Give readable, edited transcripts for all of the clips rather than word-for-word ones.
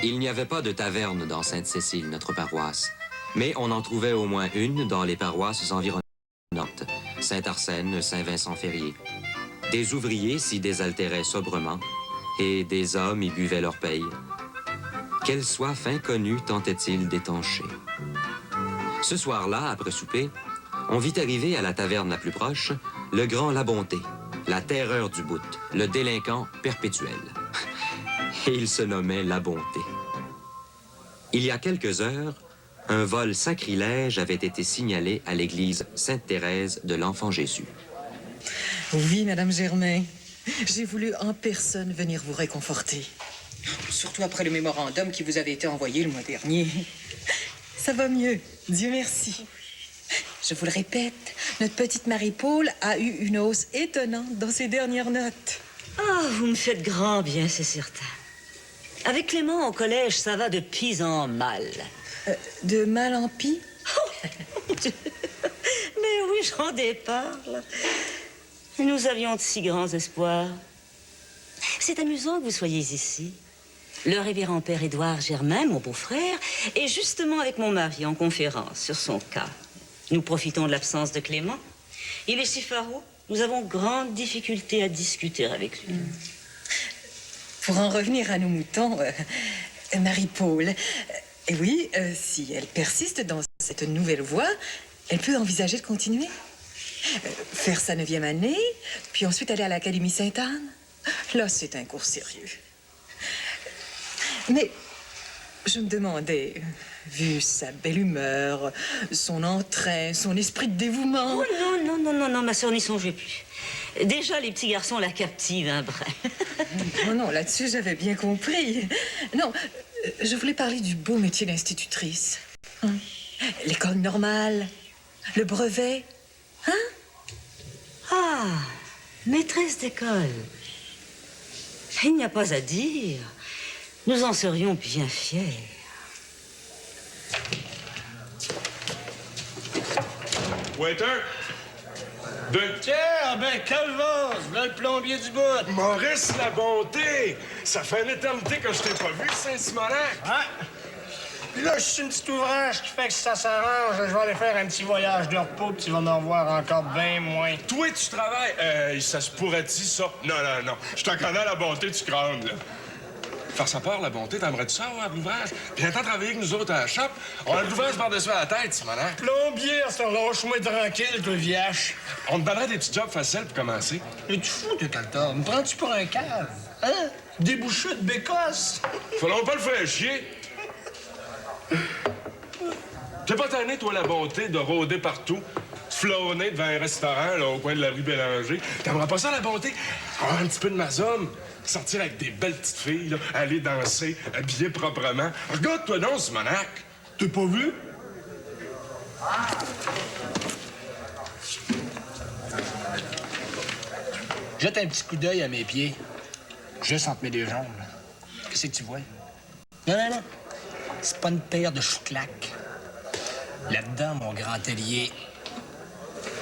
Il n'y avait pas de taverne dans Sainte-Cécile, notre paroisse, mais on en trouvait au moins une dans les paroisses environnantes, Saint-Arsène, Saint-Vincent-Ferrier. Des ouvriers s'y désaltéraient sobrement et des hommes y buvaient leur paye. Quelle soif inconnue tentait-il d'étancher. Ce soir-là, après souper, on vit arriver à la taverne la plus proche le grand Labonté, la terreur du bout, le délinquant perpétuel. Et il se nommait Labonté. Il y a quelques heures, un vol sacrilège avait été signalé à l'église Sainte-Thérèse de l'Enfant-Jésus. Oui, Madame Germain. J'ai voulu en personne venir vous réconforter. Surtout après le mémorandum qui vous avait été envoyé le mois dernier. Ça va mieux, Dieu merci. Je vous le répète, notre petite Marie-Paul a eu une hausse étonnante dans ses dernières notes. Ah, vous me faites grand bien, c'est certain. Avec Clément au collège, ça va de pis en mal. De mal en pis? Mais oui, j'en déparle. Nous avions de si grands espoirs. C'est amusant que vous soyez ici. Le révérend père Édouard Germain, mon beau-frère, est justement avec mon mari en conférence sur son cas. Nous profitons de l'absence de Clément. Il est si faraud, nous avons grande difficulté à discuter avec lui. Pour en revenir à nos moutons, Marie-Paul, oui, si elle persiste dans cette nouvelle voie, elle peut envisager de continuer. Faire sa 9e année, puis ensuite aller à l'Académie Sainte-Anne. Là, c'est un cours sérieux. Mais je me demandais, vu sa belle humeur, son entrain, son esprit de dévouement... Oh non, ma sœur n'y songeait plus. Déjà, les petits garçons la captivent un brin. Non, là-dessus, j'avais bien compris. Non, je voulais parler du beau métier d'institutrice. Hein? L'école normale, le brevet, hein? Ah, maîtresse d'école. Il n'y a pas à dire. Nous en serions bien fiers. Waiter! Tiens, ben, calvose, là, le plombier du bout. Maurice Labonté! Ça fait une éternité que je t'ai pas vu, Saint-Simonac! Hein? Puis là, je suis un petit ouvrage qui fait que si ça s'arrange, je vais aller faire un petit voyage de repos, puis tu vas en voir encore bien moins. Toi, tu travailles? Ça se pourrait-tu, ça? Non. Je te connais à la bonté du crâne, là. Faire sa part, la bonté, t'aimerais-tu ça, avoir l'ouvrage? Viens-t'en travailler avec nous autres à la shop. On a l'ouvrage par-dessus la tête, Simonac. Plombier, ça lâche-moi tranquille, toi, vieche. On te donnerait des petits jobs faciles pour commencer. Mais tu fous, toi, Caltor? Me prends-tu pour un cave? Hein? Débouché de bécosse? Fallons pas le faire chier. T'es pas tanné, toi, la bonté, de rôder partout, de flâner devant un restaurant, là, au coin de la rue Bélanger? T'aimerais pas ça, la bonté? Avoir un petit peu de mazone, sortir avec des belles petites filles, là, aller danser, habiller proprement. Regarde-toi donc, Simonac. T'as pas vu? Jette un petit coup d'œil à mes pieds, juste entre mes deux jambes. Qu'est-ce que tu vois? Non. C'est pas une paire de chouclaques. Là-dedans, mon grand tellier,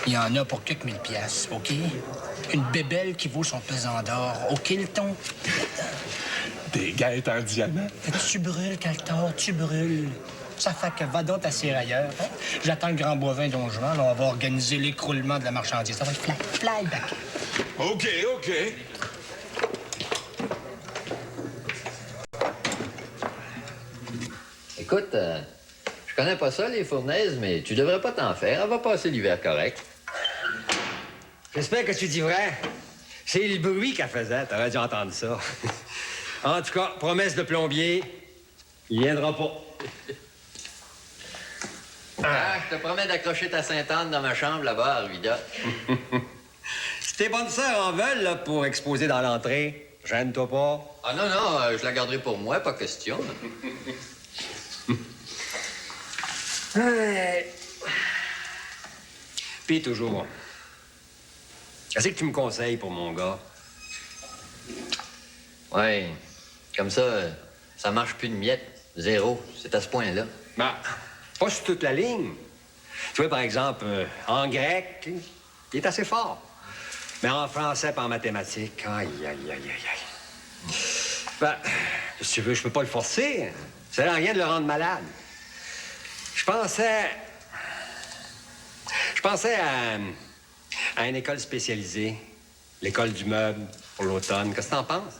il y en a pour quelques mille piastres, OK? Une bébelle qui vaut son pesant d'or. OK, le ton? Des guêtres en diamant. Tu brûles, Caltor, tu brûles. Ça fait que va donc t'asseoir ailleurs. Hein? J'attends le grand bovin d'Ongeval. On va organiser l'écroulement de la marchandise. Ça va être flyback. OK. Écoute, je connais pas ça, les fournaises, mais tu devrais pas t'en faire. Elle va passer l'hiver correct. J'espère que tu dis vrai. C'est le bruit qu'elle faisait. T'aurais dû entendre ça. En tout cas, promesse de plombier, il viendra pas. Je te promets d'accrocher ta Sainte-Anne dans ma chambre, là-bas, à Ruida. Si tes bonnes sœurs en veulent, là, pour exposer dans l'entrée, gêne-toi pas. Ah non, je la garderai pour moi, pas question. Puis toujours. Qu'est-ce que tu me conseilles pour mon gars? Ouais, comme ça marche plus de miettes. Zéro, c'est à ce point-là. Ben, pas sur toute la ligne. Tu vois, par exemple, en grec, il est assez fort. Mais en français et en mathématiques, aïe. Ben, Si tu veux, je peux pas le forcer. Ça sert à rien de le rendre malade. Je pensais à une école spécialisée. L'école du meuble pour l'automne. Qu'est-ce que t'en penses?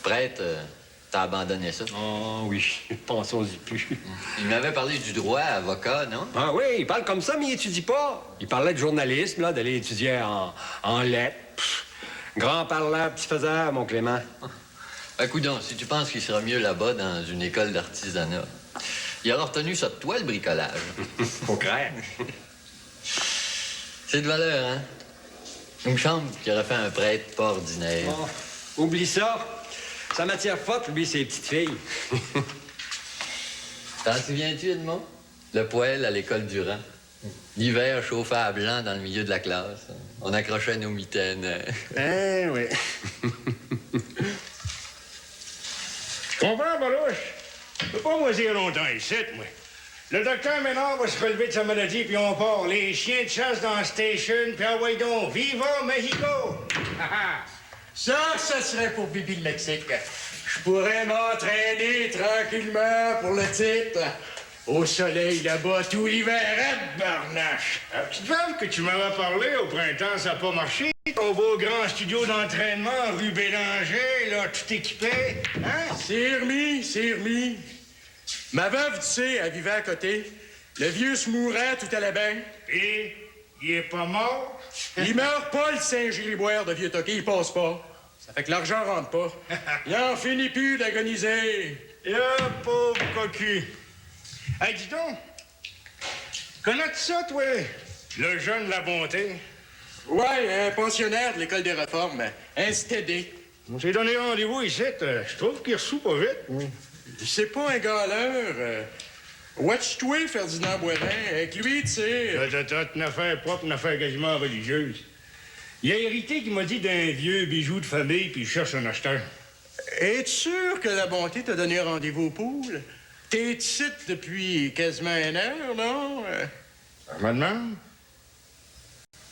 Prêtre, t'as abandonné ça. Oh oui, pensons-y plus. Il m'avait parlé du droit, avocat, non? Ah oui, il parle comme ça, mais il étudie pas. Il parlait de journalisme, là, d'aller étudier en lettres. Pff, grand parleur, petit faiseur, mon Clément. Ben, coudonc, si tu penses qu'il sera mieux là-bas dans une école d'artisanat, il aura retenu ça de toi, le bricolage. Faut craindre. C'est de valeur, hein? Il me semble qu'il aurait fait un prêtre pas ordinaire. Oh, oublie ça. Sa matière forte, lui, c'est les petites filles. T'en souviens-tu, Edmond? Le poêle à l'école Durand. L'hiver, chauffé à blanc dans le milieu de la classe. On accrochait nos mitaines. Eh oui. Je comprends, Barouche. Je peux pas moisir longtemps ici, moi. Le docteur Ménard va se relever de sa maladie, puis on part. Les chiens de chasse dans la station, puis envoyez donc. Viva Mexico! Ça serait pour Bibi le Mexique. Je pourrais m'entraîner tranquillement pour le titre. Au soleil là-bas tout l'hiver, barnache. La petite femme que tu m'avais parlé au printemps, ça n'a pas marché. Ton beau grand studio d'entraînement, rue Bélanger, là, tout équipé. Hein? C'est remis. Ma veuve, tu sais, elle vivait à côté. Le vieux se mourait, tout allait bien. Et il est pas mort? Il meurt pas, le Saint-Gilles-Boire de vieux toqué, il passe pas. Ça fait que l'argent rentre pas. Il en finit plus d'agoniser. Pauvre cocu. Hey, dis donc, connais-tu ça, toi? Le jeune La Bonté? Ouais, un pensionnaire de l'École des Réformes, un stédé. On s'est donné rendez-vous ici. Je trouve qu'il reçoit pas vite. C'est pas un galeur. Watch-toi, Ferdinand Boivin. Avec lui, tu sais... Une affaire propre, une affaire quasiment religieuse. Il a hérité qui m'a dit d'un vieux bijou de famille, puis il cherche un acheteur. Es-tu sûr que La Bonté t'a donné rendez-vous au pool? T'es ici depuis quasiment 1 heure, non? Madame?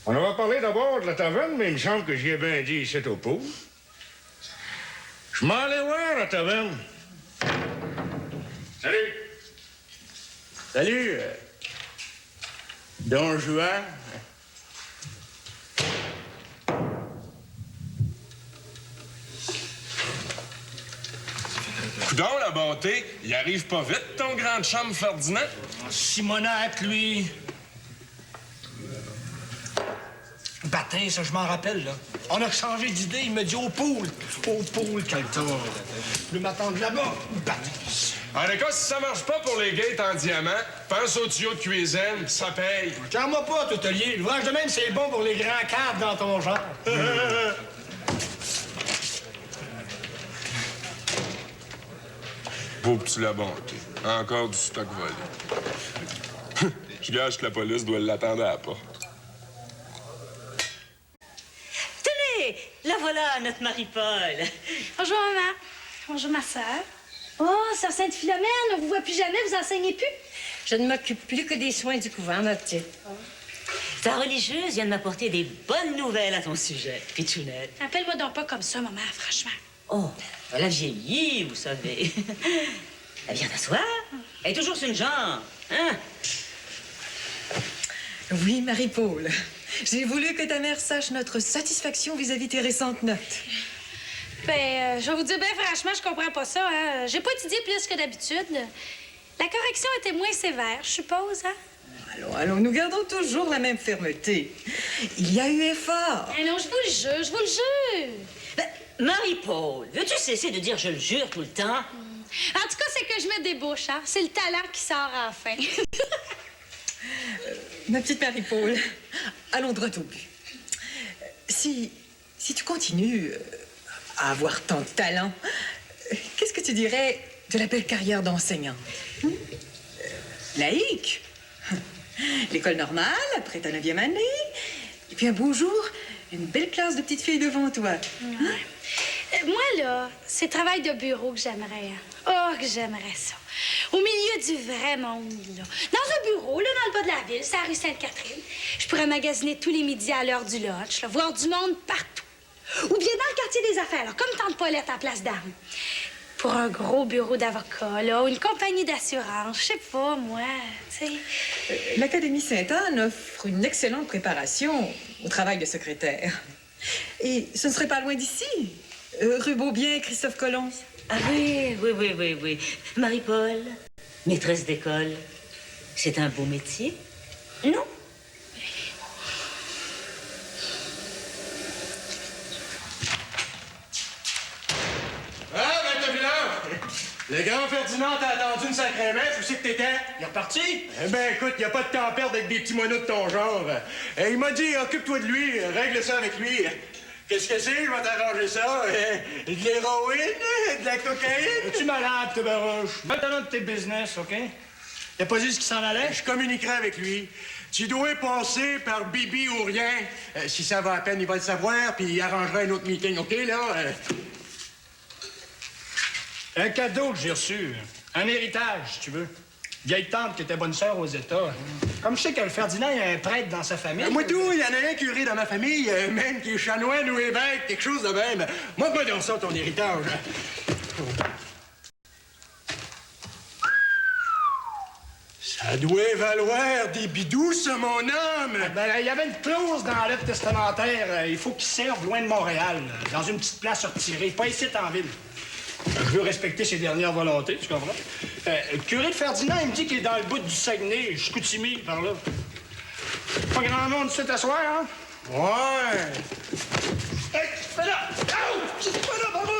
On en va parler d'abord de la taverne, mais il me semble que j'y ai bien dit ici au pool. Je m'en allais voir la taverne. Salut! Salut, Don Juan. Coudon, La Bonté, il arrive pas vite, ton grand chum Ferdinand? Simonac, lui. Baptiste, ça, je m'en rappelle, là. On a changé d'idée, il me dit au pool. Au pool, Calta. Je vais m'attendre là-bas, Baptiste. En tout cas, si ça marche pas pour les gates en diamant, pense au tuyau de cuisine, ça paye. Calme-moi pas, Toutelier. L'ouvrage de même, c'est bon pour les grands caves dans ton genre. Beau petit La Bonté. Encore du stock volé. Je gâche que la police doit l'attendre à la porte. Tenez, la voilà, notre Marie-Paul. Bonjour, maman. Bonjour, ma sœur. Oh, sœur Sainte-Philomène, on vous voit plus jamais, vous enseignez plus? Je ne m'occupe plus que des soins du couvent, ma petite. Ta religieuse vient de m'apporter des bonnes nouvelles à ton sujet, Pichounette. Appelle-moi donc pas comme ça, maman, franchement. Oh, elle a vieilli, vous savez. Elle vient t'asseoir. Elle est toujours sur une jambe, hein? Oui, Marie-Paul. J'ai voulu que ta mère sache notre satisfaction vis-à-vis tes récentes notes. Ben, je vais vous dire, ben franchement, je comprends pas ça, hein. J'ai pas étudié plus que d'habitude. La correction était moins sévère, je suppose, hein? Allons, nous gardons toujours la même fermeté. Il y a eu effort. Eh non, je vous le jure, je vous le jure. Ben, Marie-Paul, veux-tu cesser de dire « je le jure » tout le temps? En tout cas, c'est que je me débouche, hein. C'est le talent qui sort enfin. Ma petite Marie-Paul, allons droit au but. Si tu continues à avoir tant de talent, qu'est-ce que tu dirais de la belle carrière d'enseignante? Laïque? L'école normale, après ta 9e année, et puis un beau jour, une belle classe de petites filles devant toi. Ouais. Moi, là, c'est le travail de bureau que j'aimerais. Oh, que j'aimerais ça. Au milieu du vrai monde, là. Dans un bureau, là, dans le bas de la ville, c'est la rue Sainte-Catherine. Je pourrais magasiner tous les midis à l'heure du lunch, là, voir du monde partout. Ou bien dans le quartier des affaires, là, comme Tante Paulette à Place d'Armes. pour un gros bureau d'avocat, là, ou une compagnie d'assurance. Je sais pas, moi, tu sais. L'Académie Sainte-Anne offre une excellente préparation au travail de secrétaire. Et ce ne serait pas loin d'ici. Rue Beaubien, Christophe Colomb. Ah oui. Marie-Paul, maîtresse d'école. C'est un beau métier, non? Ah, ben, t'as vu là? Le grand Ferdinand t'a attendu une sacrée messe. Où c'est que t'étais? Il est reparti? Eh ben, écoute, y a pas de temps à perdre avec des petits moineaux de ton genre. Il m'a dit, occupe-toi de lui, règle ça avec lui. Qu'est-ce que c'est? Je vais t'arranger ça. De l'héroïne? De la cocaïne? Es-tu malade, te barouche? Maintenant de tes business, OK? T'as pas dit ce qui s'en allait? Je communiquerai avec lui. Tu dois passer par Bibi ou rien. Si ça va à peine, il va le savoir, puis il arrangera un autre meeting, OK, là? Un cadeau que j'ai reçu. Un héritage, si tu veux. Vieille tante qui était bonne sœur aux États. Comme je sais que le Ferdinand, il y a un prêtre dans sa famille. Moi, tout, il y en a un curé dans ma famille, même qui est chanoine ou évêque, quelque chose de même. Moi, pas dans ça, ton héritage. Ça doit valoir des bidous, ça, mon homme! Ben, il y avait une clause dans la lettre testamentaire. Il faut qu'il serve loin de Montréal, dans une petite place retirée, pas ici en ville. Je veux respecter ses dernières volontés, tu comprends? Le curé de Ferdinand, il me dit qu'il est dans le bout du Saguenay, Chicoutimi, par là. Pas grand monde ici t'asseoir, hein? Ouais. Hey, fais là! Out! Fais là, bravo!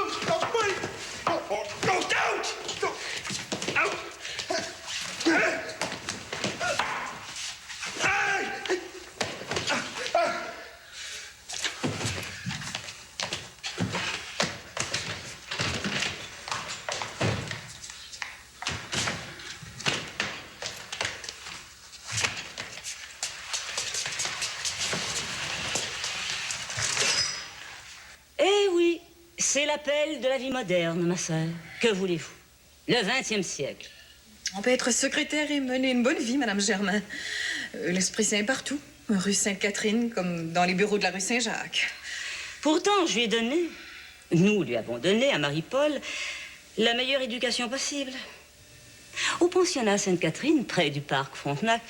C'est l'appel de la vie moderne, ma sœur. Que voulez-vous? Le 20e siècle. On peut être secrétaire et mener une bonne vie, Madame Germain. L'Esprit Saint partout. Rue Sainte-Catherine, comme dans les bureaux de la rue Saint-Jacques. Pourtant, je lui ai donné, nous lui avons donné à Marie-Paul, la meilleure éducation possible. Au pensionnat Sainte-Catherine, près du parc Frontenac,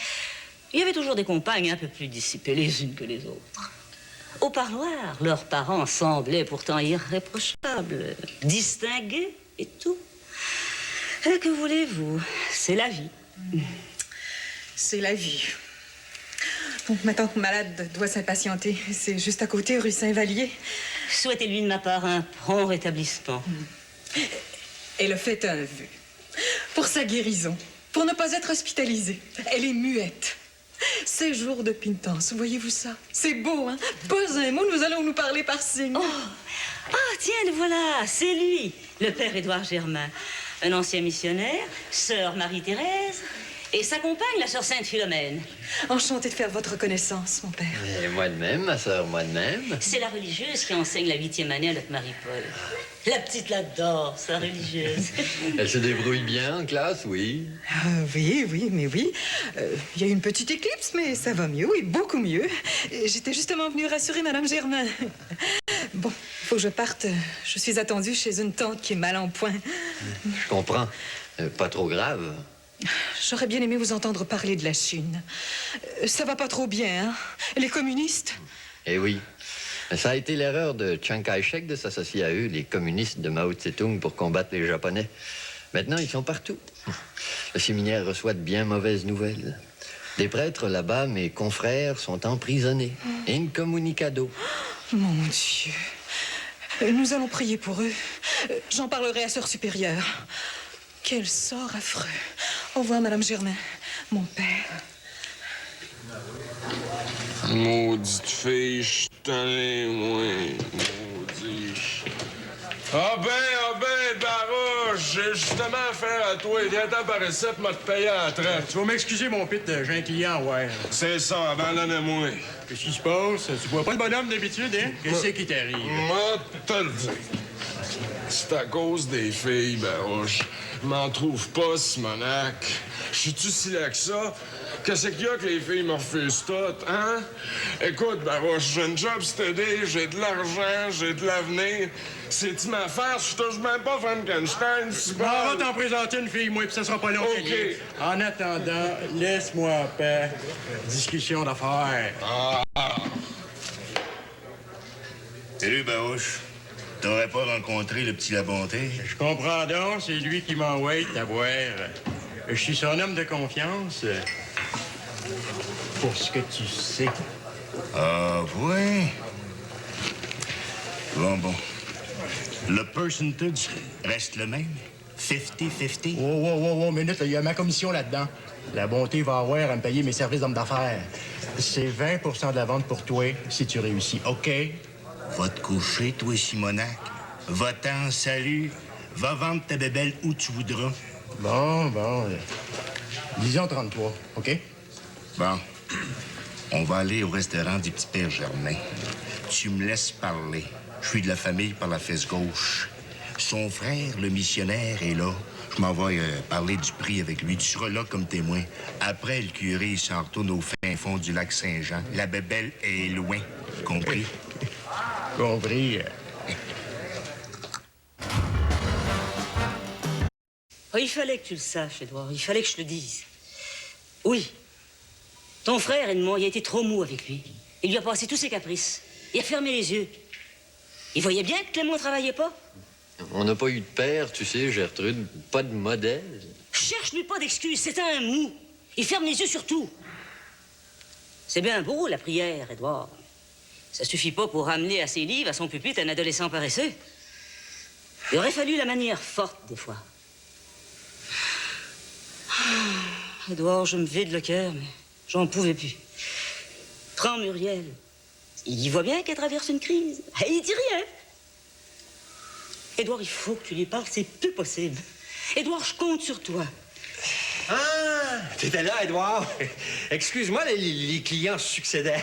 il y avait toujours des compagnes un peu plus dissipées les unes que les autres. Au parloir, leurs parents semblaient pourtant irréprochables, distingués et tout. Et que voulez-vous? C'est la vie. C'est la vie. Bon, ma tante malade doit s'impatienter. C'est juste à côté, rue Saint-Vallier. Souhaitez-lui de ma part un prompt rétablissement. Elle a fait un vœu. Pour sa guérison. Pour ne pas être hospitalisée. Elle est muette. 16 jours de pénitence, voyez-vous ça? C'est beau, hein? Pas un mot, nous allons nous parler par signe. Oh! Ah, tiens, le voilà, c'est lui, le père Édouard Germain. Un ancien missionnaire, sœur Marie-Thérèse, et sa compagne, la sœur Sainte-Philomène. Enchantée de faire votre connaissance, mon père. Et moi de même, ma sœur, moi de même. C'est la religieuse qui enseigne la 8e année à notre Marie-Paul. La petite l'adore, sa religieuse. Elle se débrouille bien en classe, oui. Oui. Il y a eu une petite éclipse, mais ça va mieux, oui, beaucoup mieux. J'étais justement venue rassurer Madame Germain. Bon, faut que je parte. Je suis attendue chez une tante qui est mal en point. Je comprends. Pas trop grave. J'aurais bien aimé vous entendre parler de la Chine. Ça va pas trop bien, hein? Les communistes? Eh oui. Ça a été l'erreur de Chiang Kai-shek de s'associer à eux, les communistes de Mao Tse-tung, pour combattre les Japonais. Maintenant, ils sont partout. Le séminaire reçoit de bien mauvaises nouvelles. Des prêtres là-bas, mes confrères, sont emprisonnés. Incommunicado. Mon Dieu. Nous allons prier pour eux. J'en parlerai à Sœur supérieure. Quel sort affreux. Au revoir, Madame Germain, mon père. Maudite fille, je suis tanné, moi. Maudit. Ah ben, Barouche, j'ai justement affaire à toi. Viens-t'en par ici, puis m'a te payer à la traite. Tu vas m'excuser, mon pit, j'ai un client, ouais. C'est ça, abandonne-moi. Qu'est-ce qui se passe? Tu vois pas le bonhomme d'habitude, hein? Qu'est-ce qui t'arrive? Moi, te le dis. C'est à cause des filles, Barouche. Je m'en trouve pas, Simonac. Je suis-tu si là que ça? Qu'est-ce qu'il y a que les filles me refusent toutes, hein? Écoute, Barouche, j'ai une job stédée, j'ai de l'argent, j'ai de l'avenir. C'est-tu ma farce? Je touche même pas Frankenstein, c'est On va t'en présenter une fille, moi, puis ça sera pas long. OK. En attendant, laisse-moi en paix. Discussion d'affaires. Salut, Barouche. T'aurais pas rencontré le petit Labonté? Je comprends donc, c'est lui qui m'envoie t'avoir. Je suis son homme de confiance. Pour ce que tu sais. Ah, ouais? Bon. Le percentage reste le même? 50-50? Wow, minute, il y a ma commission là-dedans. La bonté va avoir à me payer mes services d'homme d'affaires. C'est 20 de la vente pour toi si tu réussis, OK? Va te coucher, toi, Simonac. Va-t'en, salut. Va vendre ta bébelle où tu voudras. Bon. Disons 33, OK? Bon. On va aller au restaurant du petit père Germain. Tu me laisses parler. Je suis de la famille par la fesse gauche. Son frère, le missionnaire, est là. Je m'en vais parler du prix avec lui. Tu seras là comme témoin. Après, le curé, il s'en retourne au fin fond du lac Saint-Jean. La bébelle est loin. Compris? Compris. Oh, il fallait que tu le saches, Édouard. Il fallait que je le dise. Oui. Ton frère, Edmond, il a été trop mou avec lui. Il lui a passé tous ses caprices. Il a fermé les yeux. Il voyait bien que Clément ne travaillait pas. On n'a pas eu de père, tu sais, Gertrude. Pas de modèle. Cherche-lui pas d'excuses, c'est un mou. Il ferme les yeux sur tout. C'est bien beau, la prière, Édouard. Ça suffit pas pour ramener à ses livres, à son pupitre, un adolescent paresseux. Il aurait fallu la manière forte, des fois. Édouard, je me vide le cœur, mais j'en pouvais plus. Prends Muriel. Il voit bien qu'elle traverse une crise. Et il dit rien. Édouard, il faut que tu lui parles, c'est plus possible. Édouard, je compte sur toi. Ah, t'étais là, Édouard. Excuse-moi, les clients succédaient.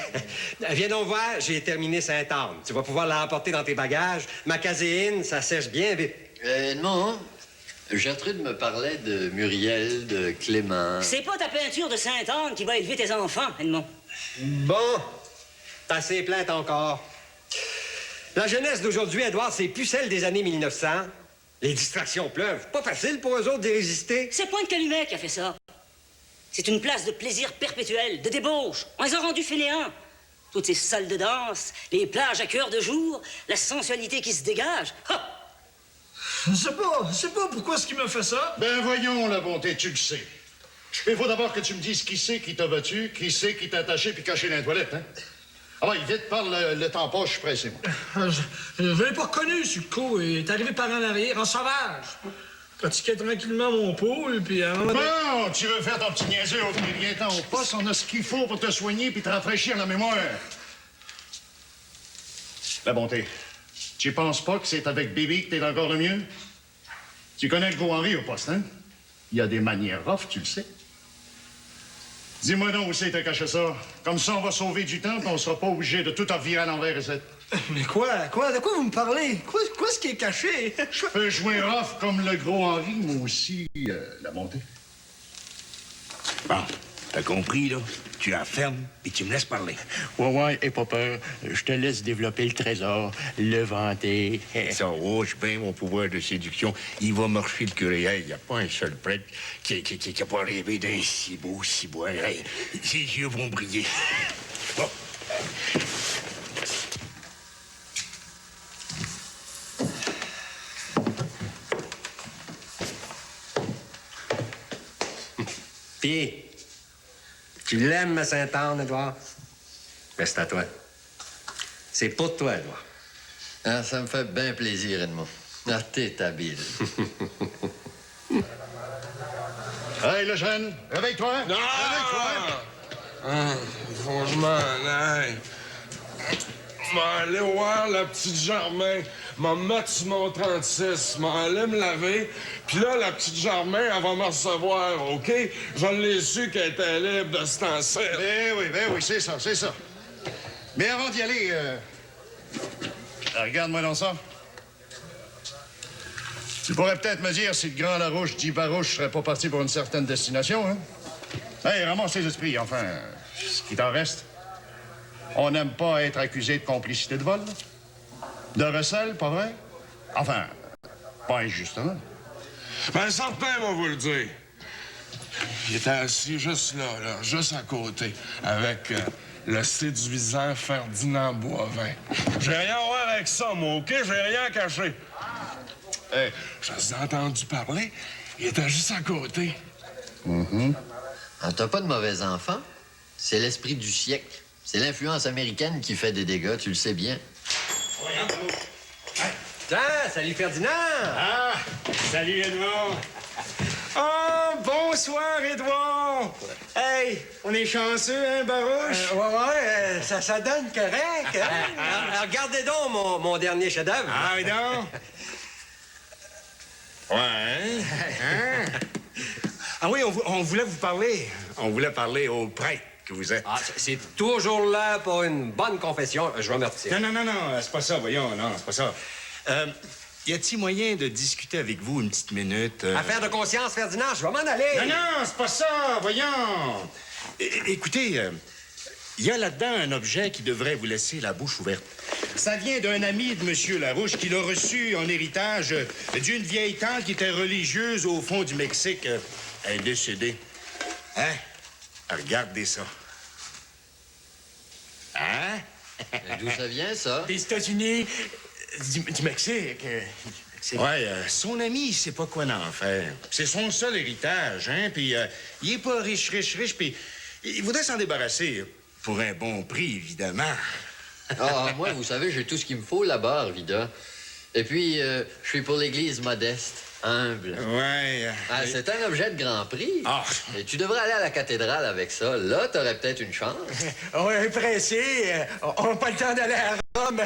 Viens donc voir, j'ai terminé Sainte-Anne. Tu vas pouvoir l'emporter dans tes bagages. Ma caséine, ça sèche bien vite. Non. Gertrude me parlait de Muriel, de Clément. C'est pas ta peinture de Sainte-Anne qui va élever tes enfants, Edmond. Bon, t'as assez plaintes encore. La jeunesse d'aujourd'hui, Édouard, c'est plus celle des années 1900. Les distractions pleuvent. Pas facile pour eux autres d'y résister. C'est Pointe Calumet qui a fait ça. C'est une place de plaisir perpétuel, de débauche. On les a rendus fainéants. Toutes ces salles de danse, les plages à cœur de jour, la sensualité qui se dégage. Ha! Je sais pas pourquoi est-ce qu'il m'a fait ça. Ben voyons, la bonté, tu le sais. Il faut d'abord que tu me dises qui c'est qui t'a battu, qui c'est qui t'a attaché puis caché dans les toilettes, hein? Ah ouais, vite, parle, le temps passe, je suis pressé, moi. Je l'ai pas reconnu sur le coup. Il est arrivé par en arrière, en sauvage. Pratiquait tranquillement mon poule, puis à un moment donné... Bon, tu veux faire ton petit niaiseux, OK, viens-t'en au poste, on a ce qu'il faut pour te soigner puis te rafraîchir la mémoire. La bonté, tu penses pas que c'est avec Bibi que t'es encore le mieux? Tu connais le gros Henri au poste, hein? Il y a des manières rough, tu le sais. Dis-moi donc où c'est que t'as caché ça. Comme ça, on va sauver du temps, puis on sera pas obligé de tout revirer à l'envers, ici. Mais quoi? De quoi vous me parlez? Quoi ce qui est caché? Je peux jouer rough comme le gros Henri, moi aussi, la montée. Bon, t'as compris, là? Tu la fermes et tu me laisses parler. Ouais, aie pas peur. Je te laisse développer le trésor, le vanter. Ça rouge bien mon pouvoir de séduction. Il va marcher le curé. Il n'y a pas un seul prêtre qui a pas rêvé d'un si beau ciboire. Hey, ses yeux vont briller. Bon. Puis, tu l'aimes, ma Sainte-Anne, Édouard? Reste à toi. C'est pour toi, Édouard. Ah, ça me fait bien plaisir, Edmond. Ah, t'es habile. Hey, le jeune, réveille-toi. Non! Réveille-toi. Ah, faut que je m'en aille. Je m'en aller voir la petite Germain. M'en mettre sur mon 36. M'en aller me laver. Puis là, la petite Germain, elle va me recevoir, OK? Je l'ai su qu'elle était libre de ce temps-ci. Ben oui, c'est ça. Mais avant d'y aller, regarde-moi dans ça. Tu pourrais peut-être me dire si le grand Larouche dit Barouche serait pas parti pour une certaine destination, hein? Hey, ramasse tes esprits, enfin. Ce qui t'en reste. On n'aime pas être accusé de complicité de vol. De recel, pas vrai? Enfin, pas injustement. Ben, certain, on va vous le dire. Il était assis juste là, juste à côté, avec le séduisant Ferdinand Boivin. J'ai rien à voir avec ça, moi, OK? J'ai rien caché. Hey, je vous ai entendu parler. Il était juste à côté. Ah, t'as pas de mauvais enfants. C'est l'esprit du siècle. C'est l'influence américaine qui fait des dégâts, tu le sais bien. Tiens, salut Ferdinand! Ah, salut Edouard. Oh, bonsoir Edouard. Hey, on est chanceux, hein, Barouche? Ouais, ça donne correct. Hein? Regardez donc mon dernier chef-d'œuvre. Ah, oui donc. Ouais. Hein? Ah oui, on voulait vous parler. On voulait parler au prêtre que vous êtes. Ah, c'est toujours là pour une bonne confession. Je vous remercie. Non, c'est pas ça, voyons, non, c'est pas ça. Y a-t-il moyen de discuter avec vous une petite minute? Affaire de conscience, Ferdinand, je vais m'en aller. Non, c'est pas ça, voyons. Écoutez, il y a là-dedans un objet qui devrait vous laisser la bouche ouverte. Ça vient d'un ami de M. Larouche qui l'a reçu en héritage d'une vieille tante qui était religieuse au fond du Mexique. Elle est décédée. Hein? Regardez ça. Hein? D'où ça vient, ça? Des États-Unis, du Mexique. Ouais, son ami, il sait pas quoi en faire. C'est son seul héritage, hein? Puis il est pas riche, puis il voudrait s'en débarrasser. Pour un bon prix, évidemment. Ah, moi, vous savez, j'ai tout ce qu'il me faut là-bas, Arvida. Et puis, je suis pour l'église modeste, humble. Ouais. Ah, c'est un objet de grand prix. Ah. Et tu devrais aller à la cathédrale avec ça. Là, t'aurais peut-être une chance. On est pressé. On n'a pas le temps d'aller à Rome.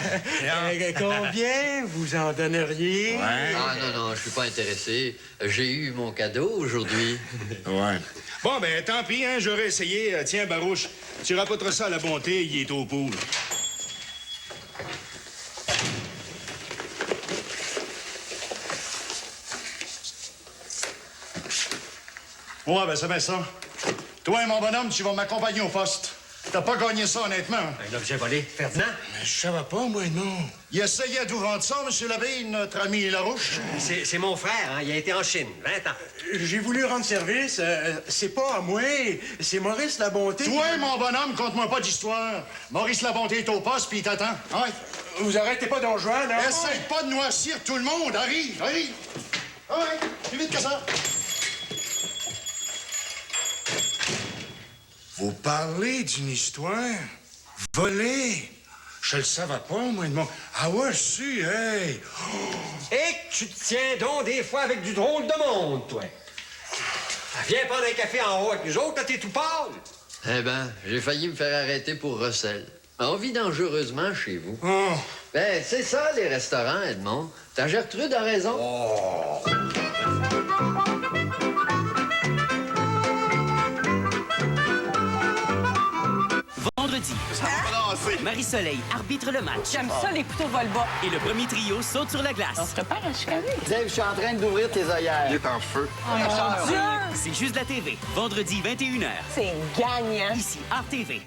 Combien vous en donneriez? Ouais. Ah, non, je suis pas intéressé. J'ai eu mon cadeau aujourd'hui. Ouais. Bon, ben, tant pis, hein, j'aurais essayé. Tiens, Barouche, tu rapporteras ça à la bonté, il est au pool. Ouais, ben c'est bien ça. Toi, mon bonhomme, tu vas m'accompagner au poste. T'as pas gagné ça, honnêtement. Un objet volé, Ferdinand? Mais je savais pas, moi, non. Il essayait de vous vendre ça, M. l'abbé, notre ami Larouche. C'est mon frère, hein. Il a été en Chine, 20 ans. J'ai voulu rendre service. C'est pas à moi, c'est Maurice Labonté. Toi, mon bonhomme, conte-moi pas d'histoire. Maurice Labonté est au poste, puis il t'attend. Ouais. Vous arrêtez pas d'en jouer, non? Essaye pas de noircir tout le monde. Arrive. Ouais, plus vite que ça. Vous parlez d'une histoire volée. Je le savais pas, moi, de mon... Ah ouais, si, hey! Et que tu te tiens donc des fois avec du drôle de monde, toi. Viens prendre un café en haut avec nous autres, là, t'es tout pâle. Eh ben, j'ai failli me faire arrêter pour recel. On vit dangereusement chez vous. Oh. Ben, c'est ça, les restaurants, Edmond. Ta Gertrude a raison. Oh. Vendredi, Marie-Soleil arbitre le match. J'aime ça, les couteaux vol-bas. Et le premier trio saute sur la glace. On se prépare à chicaner. Dave, je suis en train d'ouvrir tes œillères. Il est en feu. Oh mon Dieu! C'est juste la TV. Vendredi 21h. C'est gagnant. Ici, RTV.